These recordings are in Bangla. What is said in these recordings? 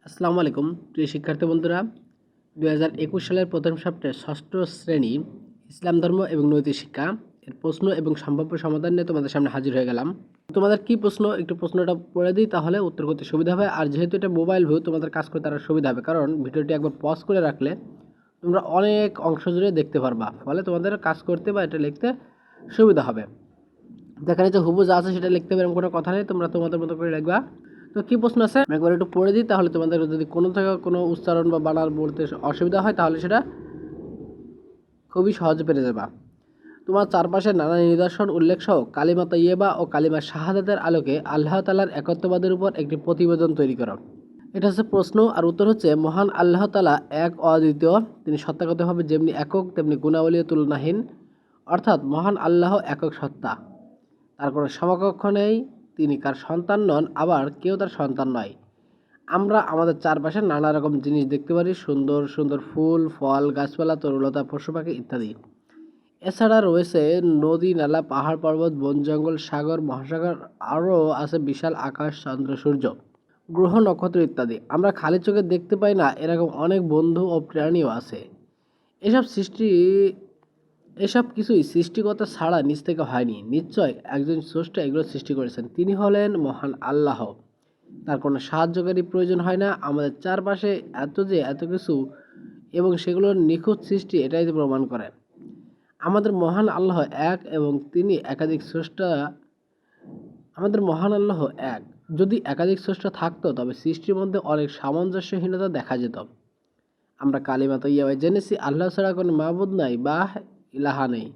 আসসালামু আলাইকুম প্রিয় শিক্ষার্থী বন্ধুরা। 2021 সালের প্রথম সপ্তাহে ষষ্ঠ শ্রেণী ইসলাম ধর্ম এবং নৈতিক শিক্ষা এর প্রশ্ন এবং সম্ভাব্য সমাধান নিয়ে তোমাদের সামনে হাজির হয়ে গেলাম। তোমাদের কি প্রশ্ন, একটু প্রশ্নটা পড়ে দিই, তাহলে উত্তর করতে সুবিধা হবে। আর যেহেতু এটা মোবাইল ভিউ, তোমাদের কাজ করতে আরও সুবিধা হবে, কারণ ভিডিওটি একবার পজ করে রাখলে তোমরা অনেক অংশ জুড়ে দেখতে পারবা, ফলে তোমাদের কাজ করতে বা এটা লিখতে সুবিধা হবে। যেখানে যে হুবু যা আছে সেটা লিখতে হবে, এরকম কোনো কথা নেই, তোমরা তোমাদের মতো করে লিখবা। তো কি প্রশ্ন আছে আমি একবার একটু পড়ে দিই, তাহলে তোমাদের যদি কোনো থেকে কোনো উচ্চারণ বা বানান বলতে অসুবিধা হয় তাহলে সেটা খুবই সহজে পেরে যাবা। তোমার চারপাশে নানা নিদর্শন উল্লেখ সহ কালিমা তাইয়্যিবা ও কালিমা শাহাদাতের আলোকে আল্লাহ তাআলার একত্ববাদের উপর একটি প্রতিবেদন তৈরি করো। এটা হচ্ছে প্রশ্ন, আর উত্তর হচ্ছে মহান আল্লাহ তাআলা এক অদ্বিতীয়, তিনি সত্তাগতভাবে যেমনি একক তেমনি গুণাবলী তুলনাহীন, অর্থাৎ মহান আল্লাহ একক সত্তা, তার কোনো সমকক্ষ নেই, তিনি কার সন্তান নন, আবার কেউ তার সন্তান নয়। আমরা আমাদের চারপাশে নানা রকম জিনিস দেখতে পারি, সুন্দর সুন্দর ফুল, ফল, গাছপালা, তরুলতা, পশু পাখি ইত্যাদি। এছাড়া রয়েছে নদী, নালা, পাহাড়, পর্বত, বন, জঙ্গল, সাগর, মহাসাগর, আরও আছে বিশাল আকাশ, চন্দ্র, সূর্য, গ্রহ, নক্ষত্র ইত্যাদি। আমরা খালি চোখে দেখতে পাই না এরকম অনেক বন্ধু ও প্রাণীও আছে। এসব সৃষ্টি এসব কিছুই সৃষ্টিকর্তা ছাড়া নিজ থেকে হয়নি। নিশ্চয় একজন স্রষ্টা এগুলো সৃষ্টি করেছেন, তিনি হলেন মহান আল্লাহ। তার কোনো সাহায্যকারী প্রয়োজন হয় না। আমাদের চারপাশে এত কিছু এবং সেগুলোর নিখুঁত সৃষ্টি এটাই তো প্রমাণ করে আমাদের মহান আল্লাহ এক এবং তিনি একাধিক স্রষ্টা। আমাদের মহান আল্লাহ এক। যদি একাধিক স্রষ্টা থাকতো তবে সৃষ্টির মধ্যে অনেক সামঞ্জস্যহীনতা দেখা যেত। আমরা কালিমা তৈয়্যিবা জেনেছি আল্লাহ ছাড়া কোনো মাবুদ নাই বা ইলাহা নেই।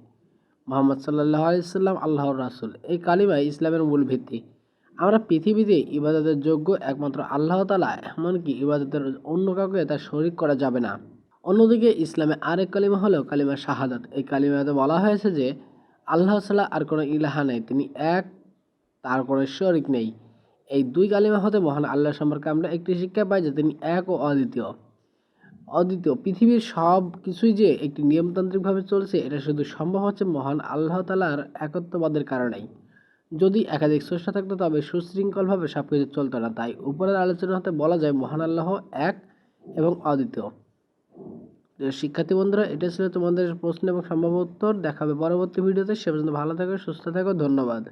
মুহাম্মদ সাল্লাল্লাহু আলাইহি সাল্লাম আল্লাহর রাসূল। এই কালিমাই ইসলামের মূল ভিত্তি। আমরা পৃথিবীতে ইবাদতের যোগ্য একমাত্র আল্লাহ তাআলা, এমনকি ইবাদতের অন্য কাউকে তার শরীক করা যাবে না। অন্যদিকে ইসলামে আরেক কালিমা হলো কালিমা শাহাদাত। এই কালিমাতে বলা হয়েছে যে আল্লাহ ছাড়া আর কোনো ইলাহা নেই, তিনি এক, তার কোনো শরীক নেই। এই দুই কালিমা হতে মহান আল্লাহ সম্পর্কে আমরা একটি শিক্ষা পাই যে তিনি এক ও অদ্বিতীয়। পৃথিবীর সব কিছুই যে একটি নিয়মতান্ত্রিকভাবে চলছে, এটা শুধু সম্ভব হচ্ছে মহান আল্লাহ তাআলার একত্ববাদের কারণেই। যদি একাধিক স্রষ্টা থাকতো তবে সুশৃঙ্খলভাবে সব কিছু চলতো না। তাই উপরের আলোচনা হতে বলা যায় মহান আল্লাহ এক এবং অদ্বিতীয়। শিক্ষার্থী বন্ধুরা, এটা ছিল তোমাদের প্রশ্ন এবং সম্ভাব্য উত্তর। দেখা হবে পরবর্তী ভিডিওতে। সে পর্যন্ত ভালো থাকো, সুস্থ থাকো, ধন্যবাদ।